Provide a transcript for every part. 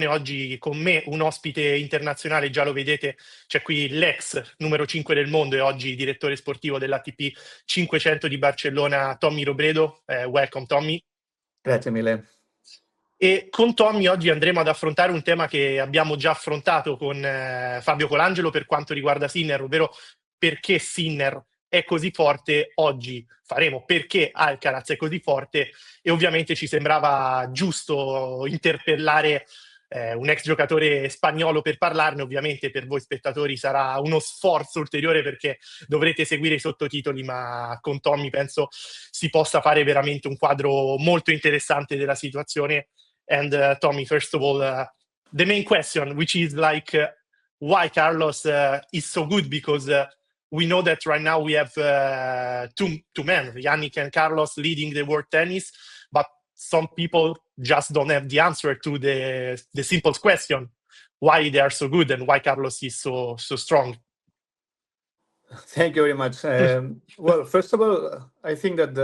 Oggi con me un ospite internazionale, già lo vedete, c'è qui l'ex numero 5 del mondo e oggi direttore sportivo dell'ATP 500 di Barcellona, Tommy Robredo. Welcome Tommy. Grazie mille. E con Tommy oggi andremo ad affrontare un tema che abbiamo già affrontato con Fabio Colangelo per quanto riguarda Sinner, ovvero perché Sinner è così forte. Oggi faremo perché Alcaraz è così forte e ovviamente ci sembrava giusto interpellare un ex giocatore spagnolo per parlarne. Ovviamente per voi spettatori sarà uno sforzo ulteriore perché dovrete seguire i sottotitoli, ma con Tommy penso si possa fare veramente un quadro molto interessante della situazione. And Tommy, first of all, the main question, which is like why Carlos is so good, because we know that right now we have two men, Yannick and Carlos, leading the world tennis, but some people just don't have the answer to the simple question, why they are so good and why Carlos is so strong. Thank you very much. Well, first of all, I think that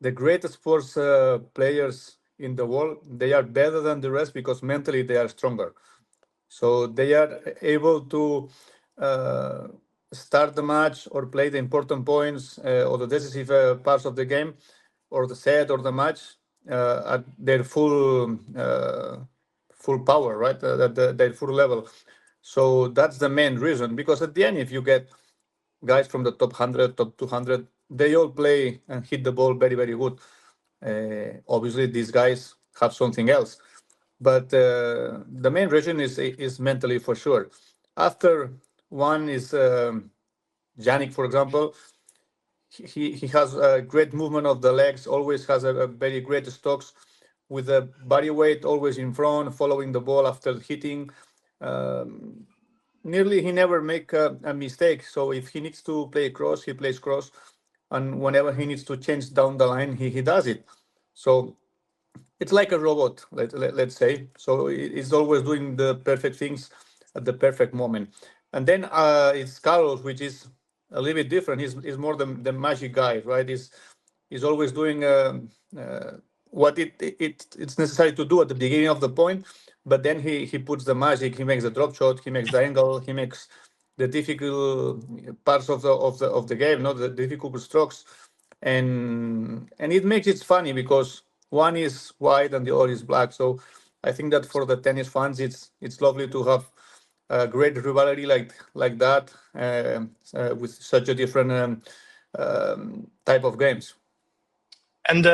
the greatest sports players in the world, they are better than the rest because mentally they are stronger. So they are able to start the match or play the important points or the decisive parts of the game or the set or the match at their full power, right? At their full level. So that's the main reason, because at the end, if you get guys from the top 100, top 200, they all play and hit the ball very, very good. Obviously, these guys have something else. But the main reason is mentally, for sure. After one is Yannick, for example. He has a great movement of the legs, always has a very great strokes with the body weight always in front, following the ball after hitting. Nearly he never make a mistake. So if he needs to play cross, he plays cross. And whenever he needs to change down the line, he does it. So it's like a robot, let's say. So he's always doing the perfect things at the perfect moment. And then it's Carlos, which is a little bit different. He's more the magic guy, right? He's always doing what it's necessary to do at the beginning of the point, but then he puts the magic. He makes the drop shot. He makes the angle. He makes the difficult parts of the game, not the difficult strokes, and it makes it funny because one is white and the other is black. So I think that for the tennis fans, it's lovely to have a great rivalry like that with such a different type of games. And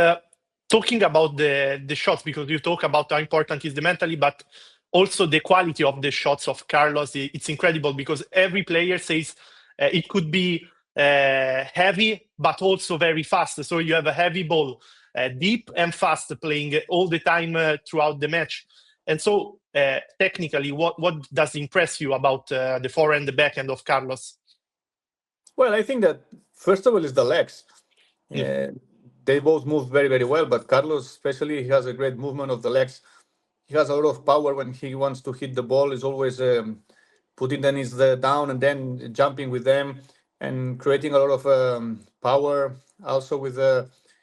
talking about the shots, because you talk about how important is the mentally, but also the quality of the shots of Carlos, it's incredible because every player says it could be heavy, but also very fast. So you have a heavy ball, deep and fast, playing all the time throughout the match. And so technically, what does impress you about the forehand, the backhand of Carlos? Well, I think that first of all is the legs. They both move very, very well, but Carlos especially, he has a great movement of the legs. He has a lot of power when he wants to hit the ball. He's always putting the knees down and then jumping with them and creating a lot of power. Also with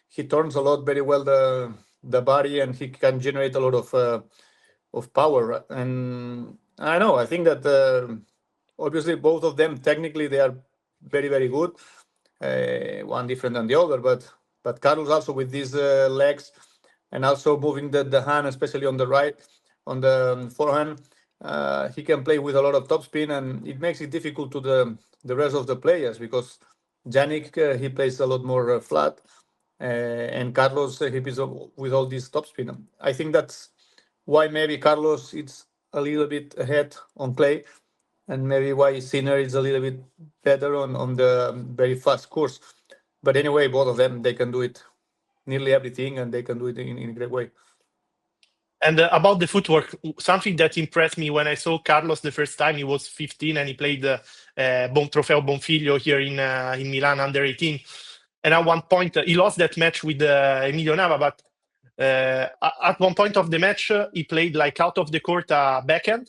he turns a lot very well the body, and he can generate a lot of power. And I know, I think that obviously both of them technically they are very, very good. One different than the other, but Carlos also with these legs and also moving the hand, especially on the right, on the forehand, he can play with a lot of topspin, and it makes it difficult to the rest of the players because Yannick, he plays a lot more flat, and Carlos, he plays with all this topspin. I think that's why maybe Carlos is a little bit ahead on clay, and maybe why Sinner is a little bit better on the very fast course. But anyway, both of them, they can do it nearly everything, and they can do it in a great way. And about the footwork, something that impressed me when I saw Carlos the first time, he was 15 and he played Trofeo Bonfiglio here in Milan under 18. And at one point, he lost that match with Emilio Nava, but at one point of the match, he played like out of the court backhand,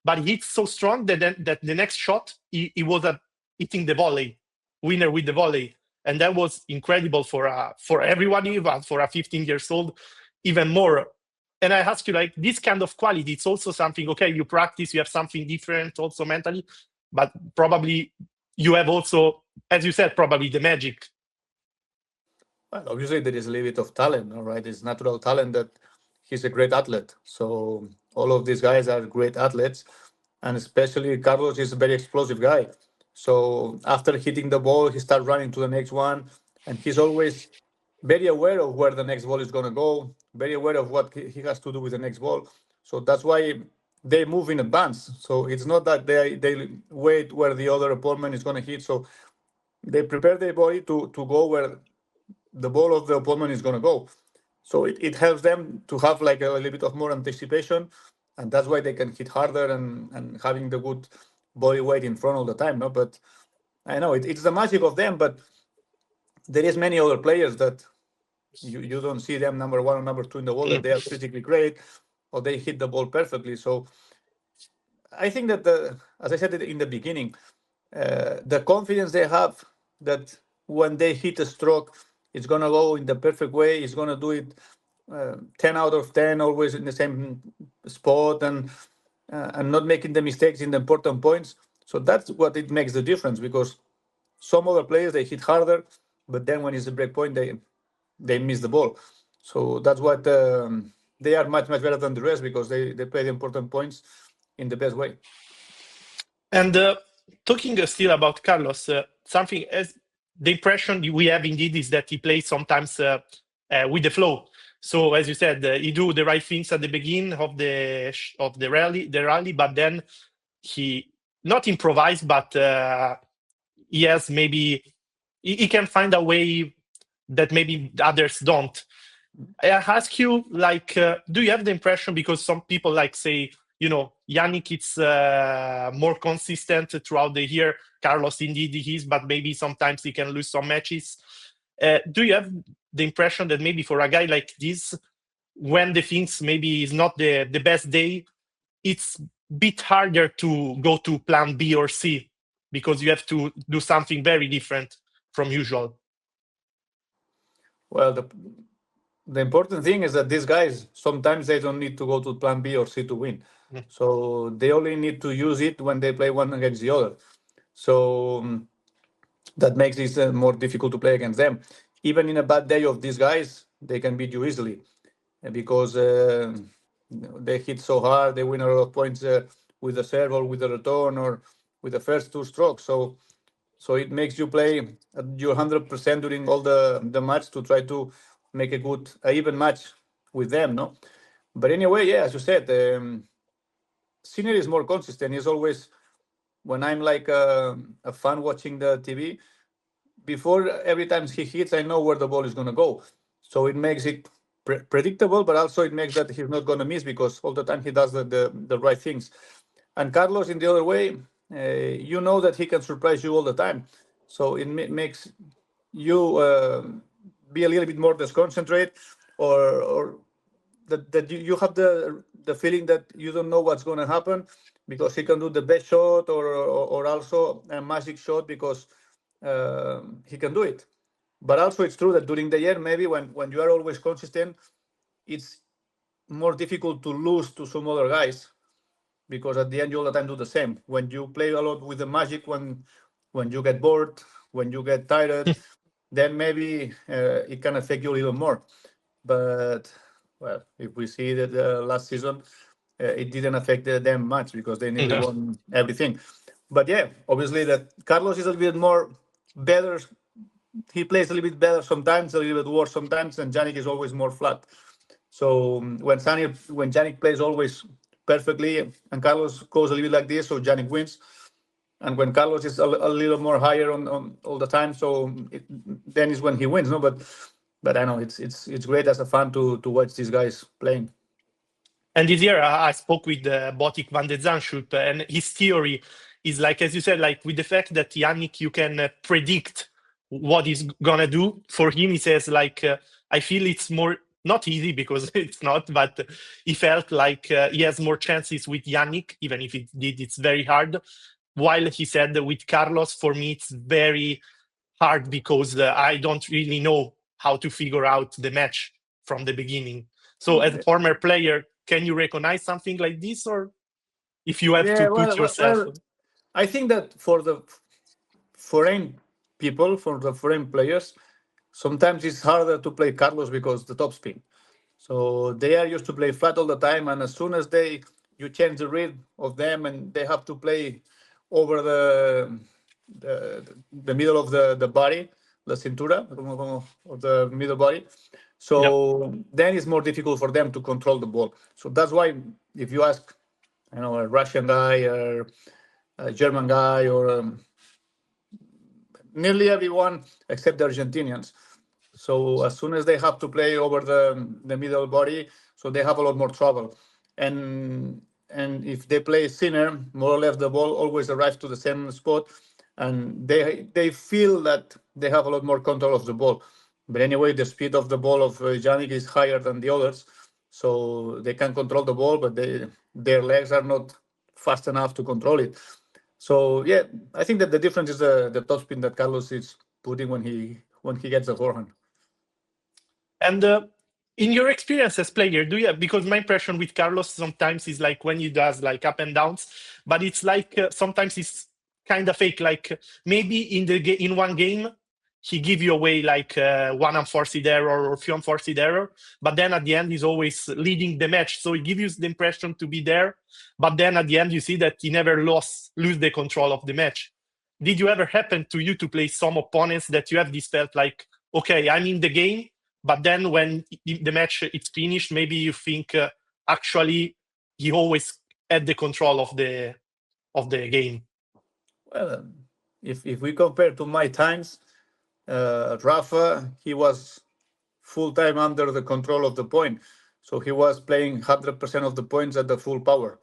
but he hit so strong that the next shot, he was hitting the volley, winner with the volley. And that was incredible for everybody, but for a 15 years old, even more. And I ask you, like, this kind of quality, it's also something, okay, you practice, you have something different also mentally, but probably you have also, as you said, probably the magic. Well, obviously, there is a little bit of talent, all right? It's natural talent that he's a great athlete. So all of these guys are great athletes, and especially Carlos is a very explosive guy. So after hitting the ball, he starts running to the next one, and he's always very aware of where the next ball is going to go, very aware of what he has to do with the next ball. So that's why they move in advance. So it's not that they wait where the other opponent is going to hit. So they prepare their body to go where the ball of the opponent is going to go. So it helps them to have like a little bit of more anticipation, and that's why they can hit harder and having the good body weight in front all the time. No, but I know it's the magic of them. But there is many other players that you don't see them number one or number two in the world, that they are physically great or they hit the ball perfectly. So I think that as I said in the beginning, the confidence they have that when they hit a stroke, it's going to go in the perfect way. It's going to do it 10 out of 10, always in the same spot, and not making the mistakes in the important points. So that's what it makes the difference, because some other players, they hit harder, but then when it's a break point, they miss the ball. So that's what they are much better than the rest, because they play the important points in the best way. And talking still about Carlos, something as the impression we have indeed is that he plays sometimes with the flow. So as you said, he do the right things at the beginning of the rally, but then he not improvise, but he has maybe he can find a way that maybe others don't. I ask you, like, do you have the impression, because some people like say, Yannick, it's more consistent throughout the year. Carlos, indeed, he is, but maybe sometimes he can lose some matches. Do you have the impression that maybe for a guy like this, when the things maybe is not the best day, it's a bit harder to go to plan B or C, because you have to do something very different from usual? Well, the important thing is that these guys, sometimes they don't need to go to plan B or C to win. So they only need to use it when they play one against the other. So that makes it more difficult to play against them. Even in a bad day of these guys, they can beat you easily, because they hit so hard, they win a lot of points with the serve or with the return or with the first two strokes. So it makes you play at your 100% during all the match to try to make a even match with them, no? But anyway, yeah, as you said, Sinner is more consistent. He's always, when I'm like a fan watching the TV, before every time he hits, I know where the ball is going to go. So it makes it predictable, but also it makes that he's not going to miss, because all the time he does the right things. And Carlos, in the other way, you know that he can surprise you all the time. So it makes you be a little bit more disconcentrated, or that you have the feeling that you don't know what's going to happen, because he can do the best shot or also a magic shot, because he can do it. But also it's true that during the year, maybe when you are always consistent, it's more difficult to lose to some other guys, because at the end you all the time do the same. When you play a lot with the magic, when you get bored, when you get tired, then maybe it can affect you a little more. But well, if we see that last season, it didn't affect them much, because they nearly won everything. But yeah, obviously that Carlos is a little bit more better. He plays a little bit better sometimes, a little bit worse sometimes, and Yannick is always more flat. So when Yannick plays always perfectly and Carlos goes a little bit like this, so Yannick wins. And when Carlos is a little more higher on all the time, so then is when he wins. No, but I know it's great as a fan to watch these guys playing. And this year I spoke with Botic van de Zandschulp, and his theory is like, as you said, like with the fact that Yannick, you can predict what he's gonna do. For him, he says, like, I feel it's more, not easy, because it's not, but he felt like he has more chances with Yannick, even if it's very hard. While he said that with Carlos, for me, it's very hard, because I don't really know how to figure out the match from the beginning. So as a former player, can you recognize something like this, or if you have Yeah, to put yourself? I think that for the foreign people, for the foreign players, sometimes it's harder to play Carlos because the top spin. So they are used to play flat all the time, and as soon as you change the rhythm of them, and they have to play over the middle of the body, the cintura of the middle body. So then it's more difficult for them to control the ball. So that's why if you ask, a Russian guy or a German guy or nearly everyone except the Argentinians. So as soon as they have to play over the middle body, so they have a lot more trouble. And if they play thinner, more or less the ball always arrives to the same spot, and they feel that they have a lot more control of the ball. But anyway, the speed of the ball of Yannick is higher than the others, so they can control the ball, but their legs are not fast enough to control it. So yeah, I think that the difference is the topspin that Carlos is putting when he gets the forehand. And in your experience as player, because my impression with Carlos sometimes is like when he does like up and downs, but it's like sometimes it's kind of fake. Like maybe in one game he give you away like one unforced error or few unforced error, but then at the end he's always leading the match, so he gives you the impression to be there, but then at the end you see that he never lose the control of the match. Did you ever happen to you to play some opponents that you have this felt like, okay, I'm in the game, but then when the match is finished, maybe you think actually he always had the control of the game? Well, if we compare to my times, Rafa, he was full time under the control of the point, so he was playing 100% of the points at the full power.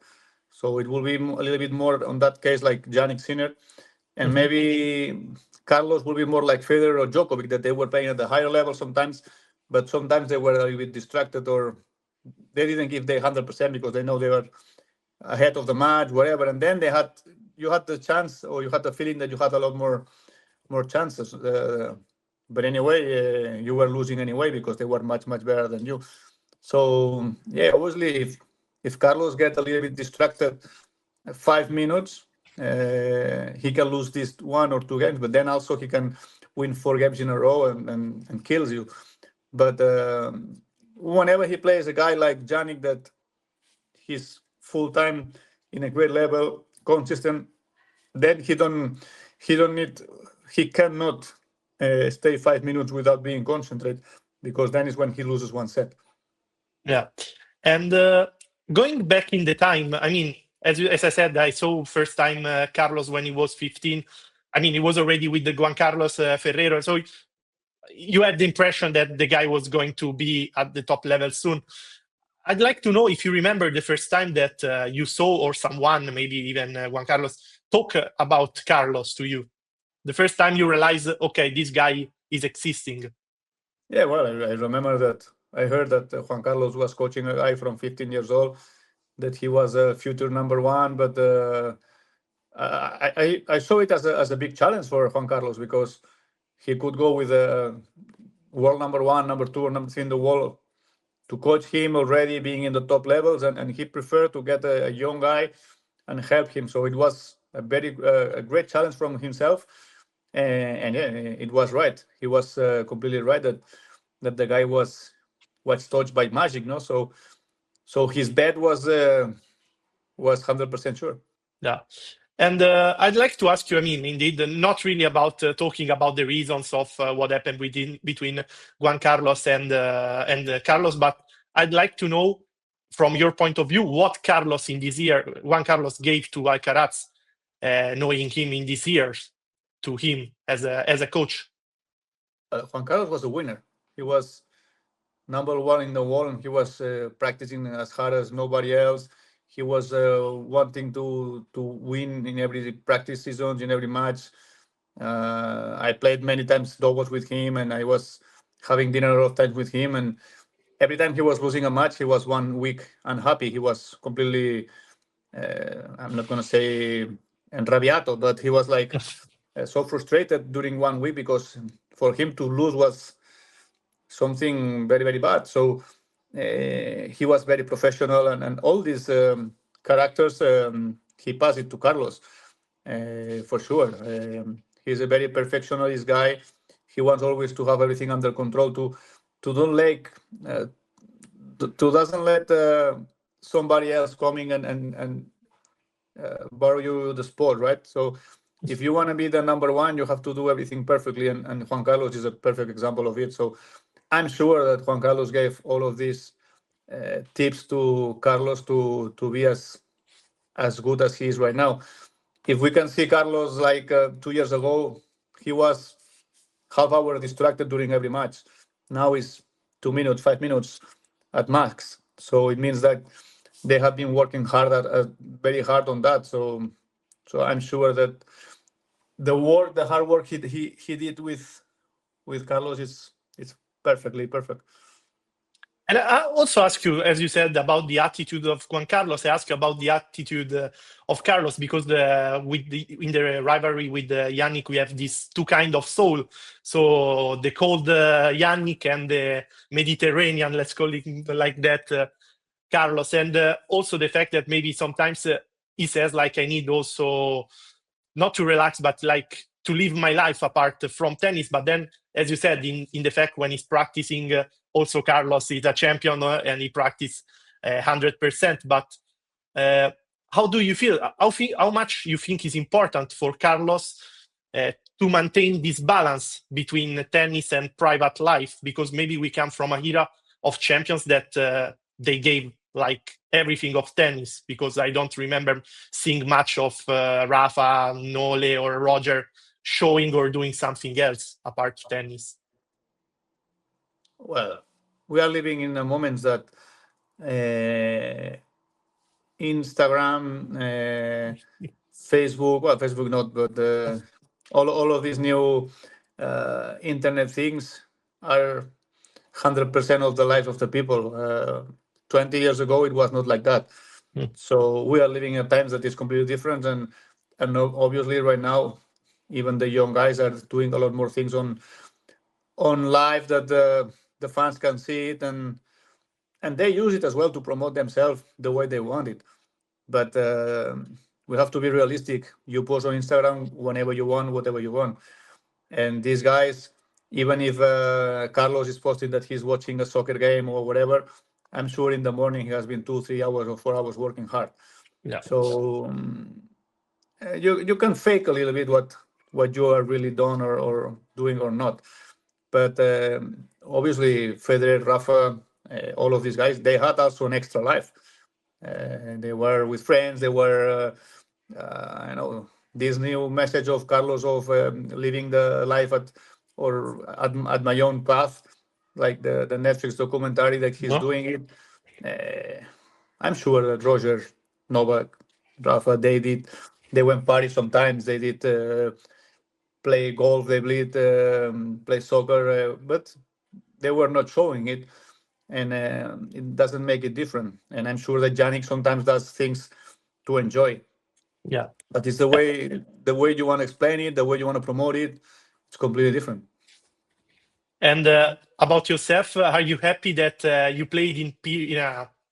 So it will be a little bit more on that case like Jannik Sinner, and maybe Carlos will be more like Federer or Djokovic, that they were playing at the higher level sometimes, but sometimes they were a little bit distracted, or they didn't give their 100% because they know they were ahead of the match, whatever. And then you had the chance, or you had the feeling that you had a lot more chances. But anyway, you were losing anyway because they were much better than you. So yeah, obviously, if Carlos gets a little bit distracted, 5 minutes, he can lose this 1 or 2 games, but then also he can win 4 games in a row and kills you. But whenever he plays a guy like Jannik, that he's full time in a great level, consistent, then he cannot stay 5 minutes without being concentrated, because then is when he loses one set. Yeah, and going back in the time, I mean, as I said, I saw first time Carlos when he was 15. I mean, he was already with the Juan Carlos Ferrero, so you had the impression that the guy was going to be at the top level soon. I'd like to know if you remember the first time that you saw, or someone, maybe even Juan Carlos, talk about Carlos to you. The first time you realized, okay, this guy is existing. Yeah, well, I remember that I heard that Juan Carlos was coaching a guy from 15 years old, that he was a future number 1, but I saw it as a big challenge for Juan Carlos, because he could go with a world number 1, number 2, or number 3 in the world to coach him already being in the top levels, and he preferred to get a young guy and help him. So it was a great challenge from himself, and yeah, it was right. He was completely right that the guy was touched by magic, no? So his bet was 100% sure. Yeah. And I'd like to ask you, I mean, indeed, not really about talking about the reasons of what happened between Juan Carlos and Carlos, but I'd like to know, from your point of view, what Carlos in this year, Juan Carlos gave to Alcaraz, knowing him in these years, to him as a coach. Juan Carlos was a winner. He was number 1 in the world, and he was practicing as hard as nobody else. He was wanting to win in every practice season, in every match. I played many times doubles with him, and I was having dinner a lot of times with him. And every time he was losing a match, he was 1 week unhappy. He was completely, I'm not going to say enrabiato, but he was like so frustrated during 1 week, because for him to lose was something very bad. So he was very professional, and all these characters he passed it to Carlos for sure. He's a very perfectionist guy. He wants always to have everything under control. To don't like to doesn't let somebody else coming and borrow you the sport, right? So if you want to be the number one, you have to do everything perfectly, and Juan Carlos is a perfect example of it. So I'm sure that Juan Carlos gave all of these tips to Carlos to be as good as he is right now. If we can see Carlos like 2 years ago, he was half hour distracted during every match. Now it's 2 minutes, 5 minutes at max. So it means that they have been working hard very hard on that. So I'm sure that the hard work he did with Carlos is perfectly perfect. And I also ask you, as you said, about the attitude of Juan Carlos. I ask you about the attitude of Carlos, because in the rivalry with Yannick, we have these two kind of soul. So the cold Yannick and the Mediterranean, let's call it like that, Carlos. And also the fact that maybe sometimes he says, like, I need also not to relax, but like to live my life apart from tennis. But then, as you said, in the fact when he's practicing, also Carlos is a champion and he practices 100%. But how do you feel? How much you think is important for Carlos to maintain this balance between tennis and private life? Because maybe we come from a era of champions that they gave like everything of tennis, because I don't remember seeing much of Rafa, Nole, or Roger showing or doing something else apart from tennis. Well, we are living in a moment that Instagram, Facebook, well, Facebook not, but all of these new internet things are 100% of the life of the people. 20 years ago, it was not like that. So we are living in times that is completely different, and obviously right now, even the young guys are doing a lot more things on live that the fans can see it, and they use it as well to promote themselves the way they want it. But we have to be realistic. You post on Instagram whenever you want, whatever you want. And these guys, even if Carlos is posting that he's watching a soccer game or whatever, I'm sure in the morning he has been 2, 3 hours or 4 hours working hard. Yeah. So you can fake a little bit what you are really done or doing or not. But obviously, Federer, Rafa, all of these guys, they had also an extra life. They were with friends. They were, this new message of Carlos of living the life at my own path, like the Netflix documentary that he's doing it. I'm sure that Roger, Novak, Rafa, they went party sometimes. They did play golf, they did play soccer, but they were not showing it, and it doesn't make it different. And I'm sure that Yannick sometimes does things to enjoy. Yeah. But it's the way you want to explain it, the way you want to promote it, it's completely different. And about yourself, are you happy that you played in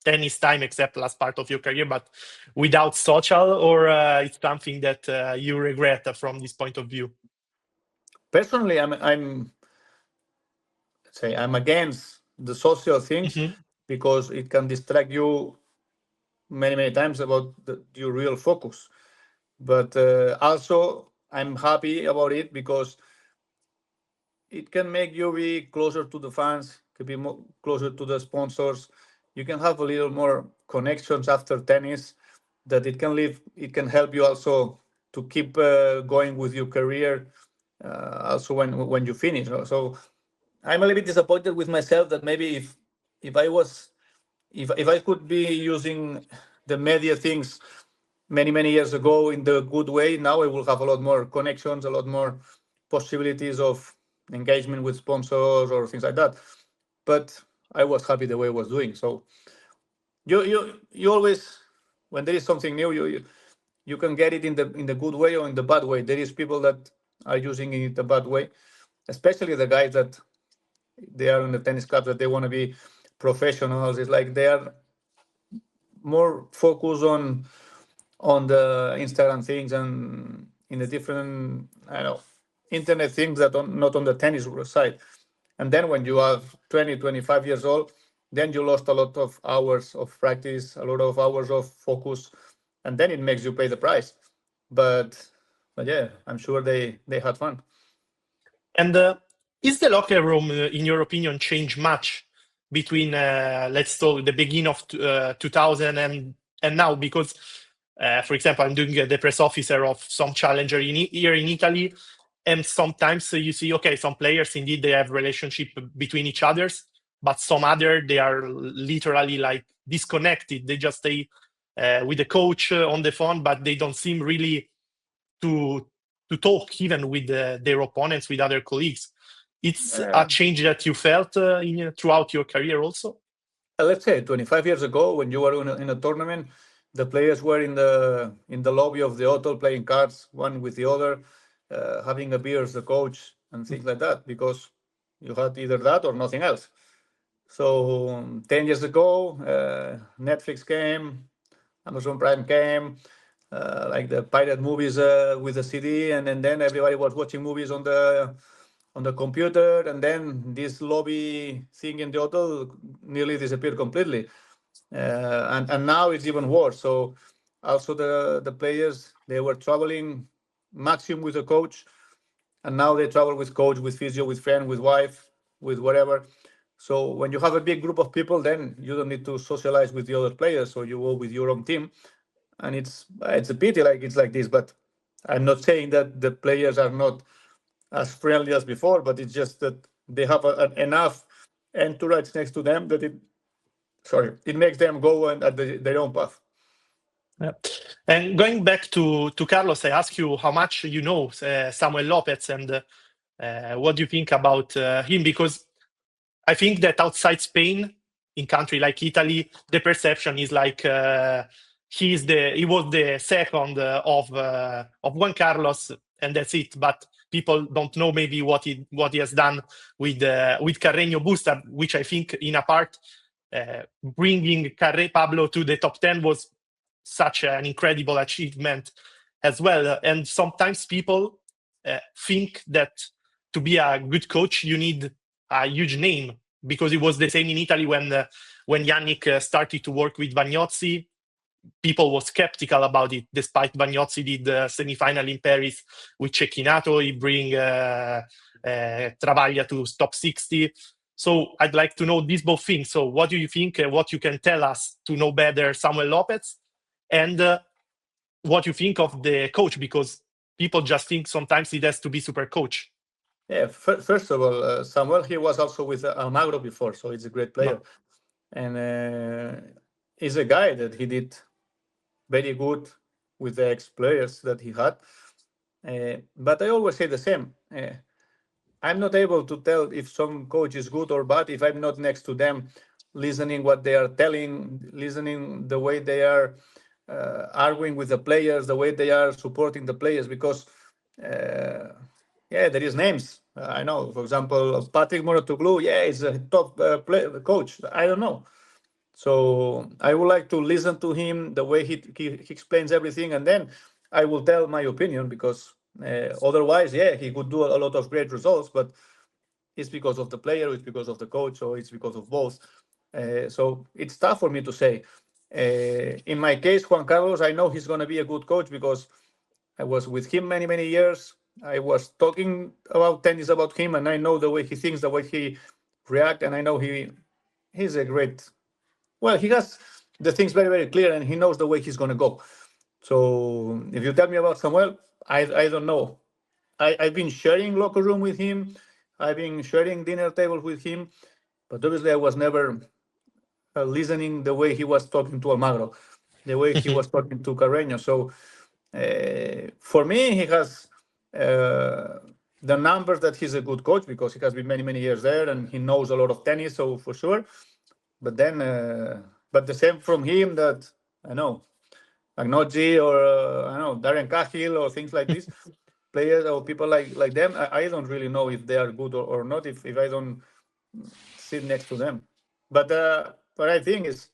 tennis time, except last part of your career, but without social, or it's something that you regret from this point of view? Personally, I'm against the social things because it can distract you many times about your real focus. But also, I'm happy about it because it can make you be closer to the fans, can be closer to the sponsors. You can have a little more connections after tennis. That it can help you also to keep going with your career. Also, when you finish. So I'm a little bit disappointed with myself that maybe if I could be using the media things many years ago in the good way, now I will have a lot more connections, a lot more possibilities of engagement with sponsors or things like that. But I was happy the way I was doing. So you always, when there is something new, you can get it in the good way or in the bad way. There is people that are using it the bad way, especially the guys that they are in the tennis clubs that they want to be professionals. It's like they are more focused on the Instagram things and in the different, I don't know, internet things that not on the tennis side. And then when you are 20, 25 years old, then you lost a lot of hours of practice, a lot of hours of focus, and then it makes you pay the price. But yeah, I'm sure they had fun. And is the locker room, in your opinion, changed much between, let's talk, the beginning of 2000 and now? Because, for example, I'm doing the press officer of some challenger here in Italy, and sometimes you see, okay, some players, indeed, they have relationship between each others, but some other, they are literally like disconnected. They just stay with the coach on the phone, but they don't seem really to talk even with their opponents, with other colleagues. It's a change that you felt throughout your career also? Let's say 25 years ago, when you were in a tournament, the players were in the lobby of the hotel playing cards, one with the other, having a beer as the coach and things like that, because you had either that or nothing else. So 10 years ago, Netflix came, Amazon Prime came, like the pirate movies with the CD, and then everybody was watching movies on the computer, and then this lobby thing in the hotel nearly disappeared completely. And now it's even worse. So also the players, they were traveling maximum with a coach, and now they travel with coach, with physio, with friend, with wife, with whatever. So when you have a big group of people, then you don't need to socialize with the other players, so you go with your own team. And it's a pity, like it's like this. But I'm not saying that the players are not as friendly as before, but it's just that they have enough entourage next to them that it makes them go at their own path. Yeah. And going back to Carlos, I ask you how much you know Samuel Lopez, and what do you think about him? Because I think that outside Spain, in country like Italy, the perception is like he was the second of Juan Carlos, and that's it. But people don't know maybe what he has done with Carreño Busta, which I think in a part bringing Pablo to the top 10 was such an incredible achievement as well. And sometimes people think that to be a good coach, you need a huge name, because it was the same in Italy when Yannick started to work with Vagnozzi. People were skeptical about it, despite Vagnozzi did the semi-final in Paris with Cecchinato. He bring Travaglia to top 60. So I'd like to know these both things. So what do you think, what you can tell us to know better Samuel Lopez, and what you think of the coach? Because people just think sometimes it has to be super coach. Yeah, first of all, Samuel, he was also with Almagro before, so he's a great player. No. And he's a guy that he did very good with the ex-players that he had. But I always say the same. I'm not able to tell if some coach is good or bad if I'm not next to them, listening what they are telling, listening the way they are arguing with the players, the way they are supporting the players, because there is names. I know, for example, Patrick Mouratoglou, he's a top coach. I don't know. So I would like to listen to him, the way he explains everything, and then I will tell my opinion, because otherwise, he could do a lot of great results, but it's because of the player, it's because of the coach, or it's because of both. So it's tough for me to say. In my case, Juan Carlos, I know he's going to be a good coach because I was with him many, many years. I was talking about tennis about him, and I know the way he thinks, the way he reacts, and I know he's a great... Well, he has the things very, very clear, and he knows the way he's going to go. So if you tell me about Samuel, I don't know. I've been sharing locker room with him. I've been sharing dinner table with him, but obviously I was never listening the way he was talking to Almagro, the way he was talking to Carreño. So for me, he has the numbers that he's a good coach, because he has been many, many years there, and he knows a lot of tennis, so for sure. But then, but the same from him, that I know, Agnozzi or I know, Darren Cahill or things like this, players or people like them, I don't really know if they are good or not if I don't sit next to them. But what I think is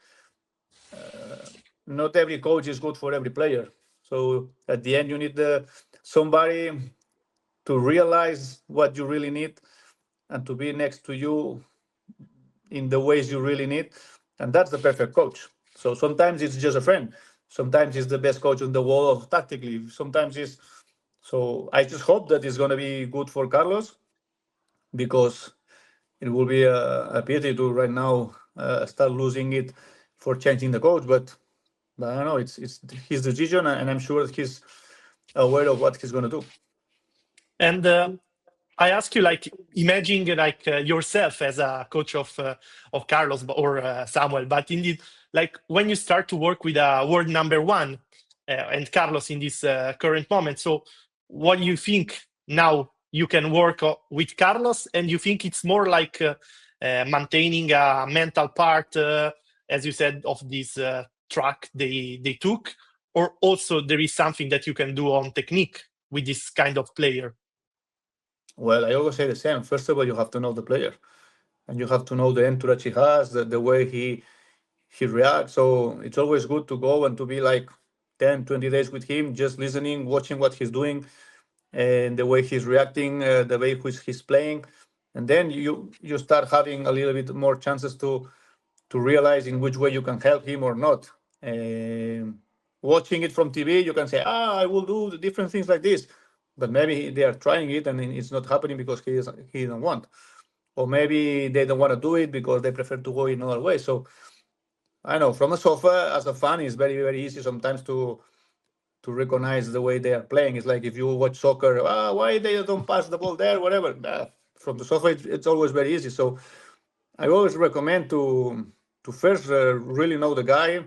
not every coach is good for every player. So at the end, you need somebody to realize what you really need and to be next to you in the ways you really need. And that's the perfect coach. So sometimes it's just a friend. Sometimes it's the best coach in the world tactically. Sometimes it's. So I just hope that it's going to be good for Carlos, because it will be a pity to right now start losing it for changing the coach. But I don't know. It's his decision, and I'm sure that he's aware of what he's going to do. And I ask you, like, imagine like yourself as a coach of Carlos or Samuel, but indeed, like when you start to work with a world number one and Carlos in this current moment. So, what do you think now you can work with Carlos, and you think it's more like maintaining a mental part, as you said, of this track they took, or also there is something that you can do on technique with this kind of player? Well, I always say the same. First of all, you have to know the player, and you have to know the entourage he has, the way he reacts. So it's always good to go and to be like 10, 20 days with him, just listening, watching what he's doing, and the way he's reacting, the way he's playing. And then you start having a little bit more chances to realize in which way you can help him or not. Watching it from TV, you can say, I will do the different things like this. But maybe they are trying it and it's not happening because he doesn't want. Or maybe they don't want to do it because they prefer to go in another way. So I know from the sofa, as a fan, it's very, very easy sometimes to recognize the way they are playing. It's like if you watch soccer, why they don't pass the ball there, whatever. From the sofa, it's always very easy. So I always recommend to first really know the guy,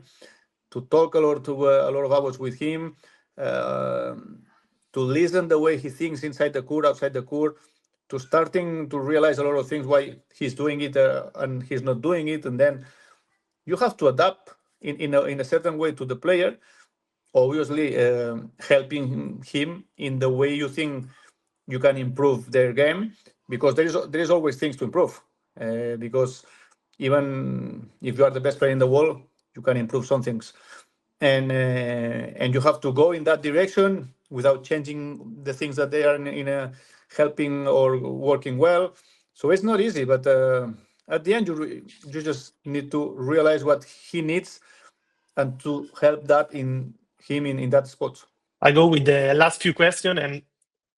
to talk a lot of hours with him, to listen the way he thinks inside the court, outside the court, to starting to realize a lot of things why he's doing it and he's not doing it, and then you have to adapt in a certain way to the player, obviously helping him in the way you think you can improve their game, because there is always things to improve. Because even if you are the best player in the world, you can improve some things, and you have to go in that direction without changing the things that they are in a helping or working well. So it's not easy, but at the end you just need to realize what he needs and to help that in him in that spot. I go with the last few questions, and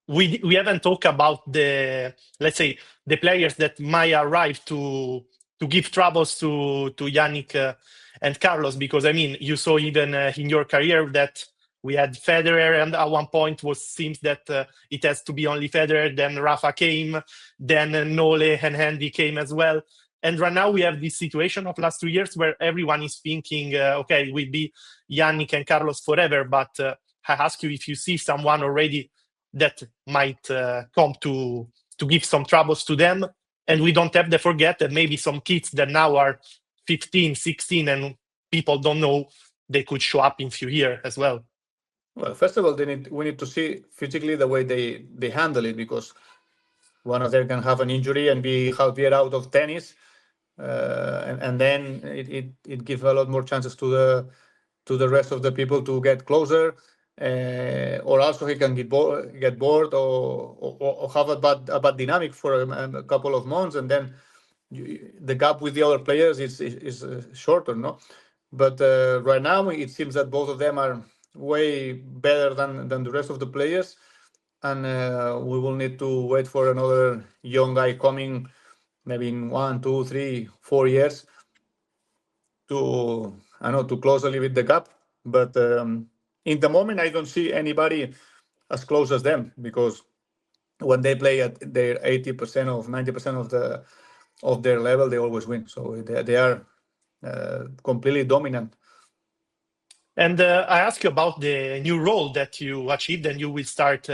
we haven't talked about the, let's say, the players that might arrive to give troubles to Yannick and Carlos, because I mean you saw even in your career that we had Federer, and at one point seems that it has to be only Federer. Then Rafa came, then Nole and Andy came as well. And right now we have this situation of last 2 years where everyone is thinking, okay, it will be Yannick and Carlos forever. But I ask you if you see someone already that might come to give some troubles to them. And we don't have to forget that maybe some kids that now are 15, 16, and people don't know, they could show up in a few years as well. Well, first of all, we need to see physically the way they handle it, because one of them can have an injury and be half year out of tennis, and then it gives a lot more chances to the rest of the people to get closer, or also he can get bored or have a bad dynamic for a couple of months, and then the gap with the other players is shorter, no? But right now it seems that both of them are way better than the rest of the players, and we will need to wait for another young guy coming, maybe in 1, 2, 3, 4 years, to close a little bit the gap. But in the moment, I don't see anybody as close as them, because when they play at their 80% of 90% of their level, they always win. So they are completely dominant. And I ask you about the new role that you achieved, and you will start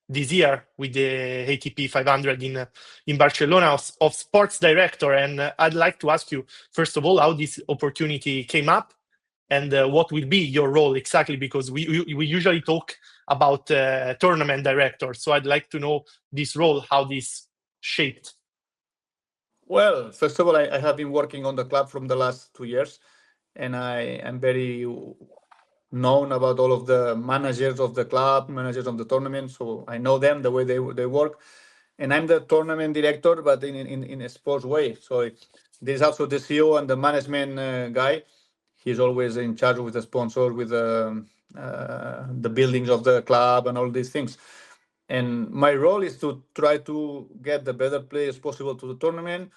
this year with the ATP 500 in Barcelona of sports director. And I'd like to ask you, first of all, how this opportunity came up, and what will be your role exactly, because we usually talk about tournament director. So I'd like to know this role, how this shaped. Well, first of all, I have been working on the club from the last 2 years, and I am very known about all of the managers of the club, managers of the tournament. So I know them, the way they work. And I'm the tournament director, but in a sports way. So there's also the CEO and the management guy. He's always in charge with the sponsor, with the buildings of the club and all these things. And my role is to try to get the better players possible to the tournament,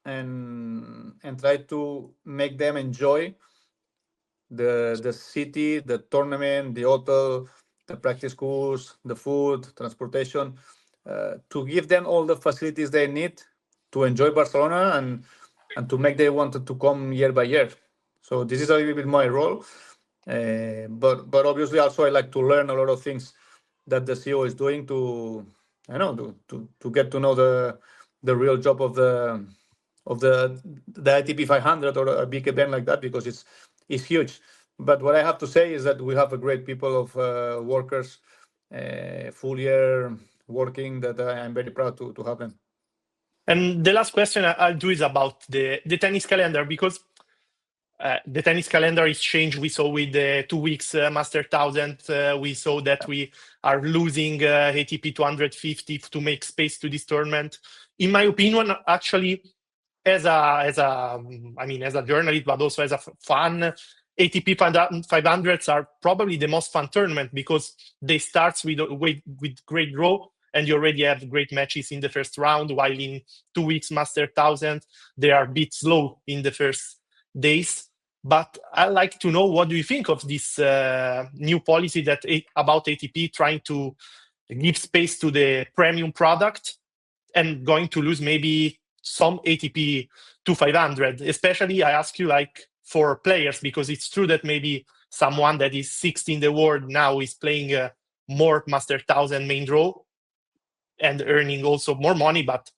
and try to make them enjoy the city, the tournament, the hotel, the practice course, the food, transportation, to give them all the facilities they need to enjoy Barcelona, and to make they wanted to come year by year. So this is a little bit my role, but obviously also I like to learn a lot of things that the CEO is doing to, I know, to get to know the real job of the ATP 500 or a big event like that, because it's huge. But what I have to say is that we have a great people of workers, full year working, that I'm very proud to have them. And the last question I'll do is about the tennis calendar, because the tennis calendar is changed. We saw with the 2 weeks Master 1000, we saw that we are losing ATP 250 to make space to this tournament. In my opinion, actually, as a journalist, but also as a fan, ATP 500s are probably the most fun tournament, because they start with great draw, and you already have great matches in the first round, while in 2 weeks Master 1000, they are a bit slow in the first days. But I'd like to know, what do you think of this new policy about ATP trying to give space to the premium product and going to lose maybe some ATP 500? Especially, I ask you, like, for players, because it's true that maybe someone that is 6th in the world now is playing more Master 1000 main draw and earning also more money, but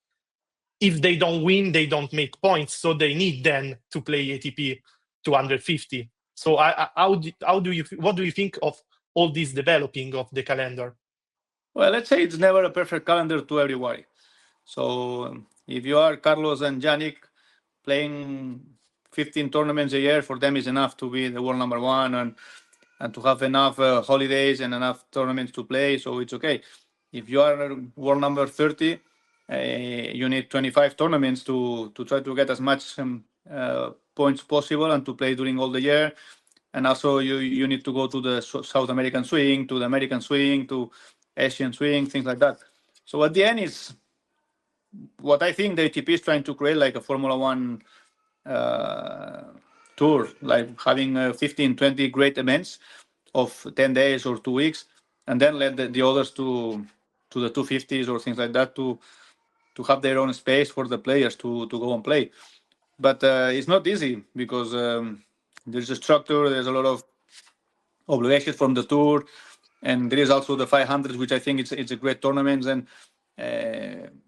if they don't win, they don't make points, so they need then to play ATP 250. So what do you think of all this developing of the calendar? Well, let's say it's never a perfect calendar to everybody. So if you are Carlos and Yannick, playing 15 tournaments a year, for them is enough to be the world number one, and to have enough holidays and enough tournaments to play. So it's okay. If you are world number 30, you need 25 tournaments to try to get as much points possible and to play during all the year. And also you need to go to the South American swing, to the American swing, to Asian swing, things like that. So at the end, is what I think the ATP is trying to create, like a Formula One tour, like having 15, 20 great events of 10 days or 2 weeks, and then let the others to the 250s or things like that to have their own space for the players to go and play. But it's not easy, because there's a structure, there's a lot of obligations from the tour, and there is also the 500, which I think it's a great tournament. And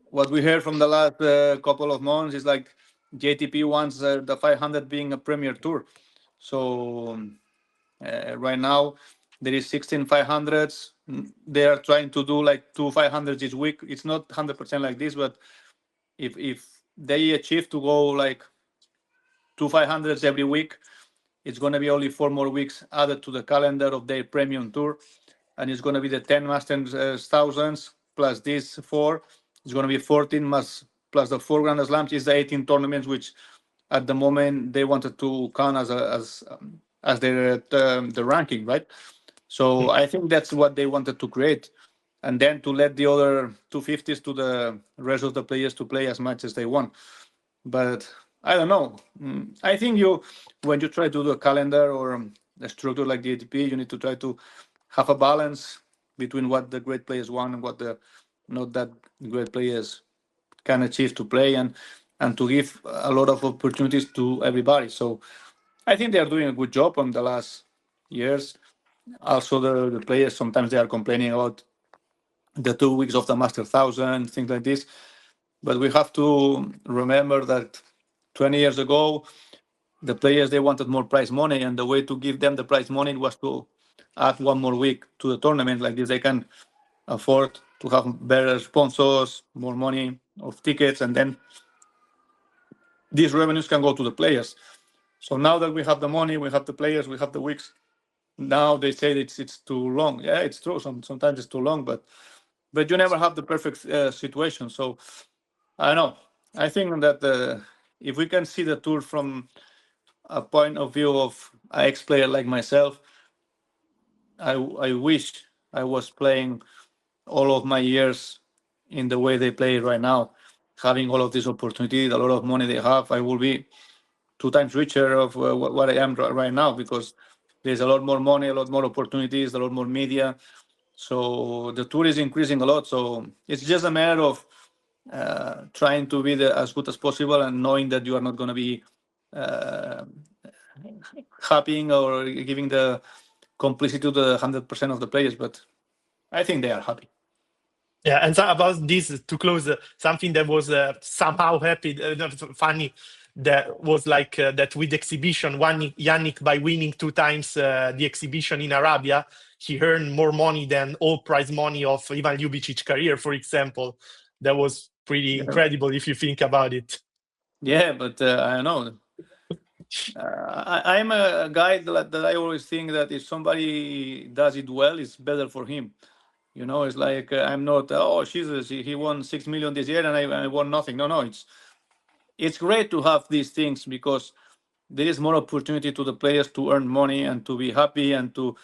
what we heard from the last couple of months is like the ATP wants the 500 being a premier tour. So right now there is 16 500s. They are trying to do like 2 500s each week. It's not 100% like this, but if they achieve to go like 2 500s every week, it's going to be only 4 more weeks added to the calendar of their premium tour, and it's going to be the 10 Masters thousands plus these 4. It's going to be 14 plus the 4 Grand Slams is the 18 tournaments, which at the moment they wanted to count as their the ranking, right? So I think that's what they wanted to create, and then to let the other 250s to the rest of the players to play as much as they want. But I don't know. I think when you try to do a calendar or a structure like the ATP, you need to try to have a balance between what the great players want and what the not that great players can achieve to play, and to give a lot of opportunities to everybody. So I think they are doing a good job on the last years. Also, the players, sometimes they are complaining about the 2 weeks of the Master 1000, things like this. But we have to remember that 20 years ago, the players, they wanted more prize money, and the way to give them the prize money was to add 1 more week to the tournament. Like this, they can afford to have better sponsors, more money of tickets, and then these revenues can go to the players. So now that we have the money, we have the players, we have the weeks. Now they say it's too long. Yeah, it's true. Sometimes it's too long, but you never have the perfect situation. So I don't know. I think that if we can see the tour from a point of view of an ex-player like myself, I wish I was playing all of my years in the way they play right now, having all of these opportunities, a lot of money they have. I will be 2 times richer of what I am right now, because there's a lot more money, a lot more opportunities, a lot more media. So the tour is increasing a lot. So it's just a matter of trying to be as good as possible, and knowing that you are not going to be happy or giving the complicity to the 100% of the players. But I think they are happy. Yeah, and so about this, to close, something that was somehow funny, that was like that with exhibition, Yannick, by winning 2 times the exhibition in Arabia, he earned more money than all prize money of Ivan Ljubicic's career, for example. That was pretty incredible if you think about it. Yeah, but I don't know. I'm a guy that I always think that if somebody does it well, it's better for him. You know, it's like I'm not. Oh, Jesus, he won 6 million this year and I won nothing. No, it's great to have these things, because there is more opportunity to the players to earn money and to be happy and to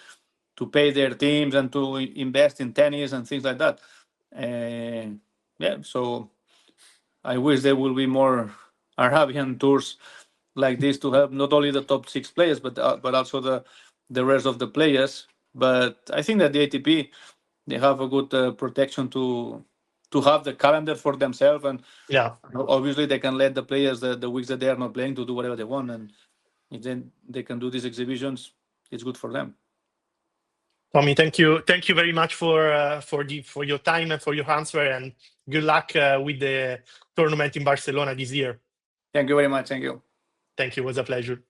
pay their teams and to invest in tennis and things like that. Yeah, so I wish there will be more Arabian tours like this to help not only the top 6 players, but also the rest of the players. But I think that the ATP, they have a good protection to have the calendar for themselves, and yeah, obviously they can let the players the weeks that they are not playing to do whatever they want, and if then they can do these exhibitions, it's good for them. Tommy, thank you very much for your time and for your answer, and good luck with the tournament in Barcelona this year. Thank you very much. Thank you. Thank you. It was a pleasure.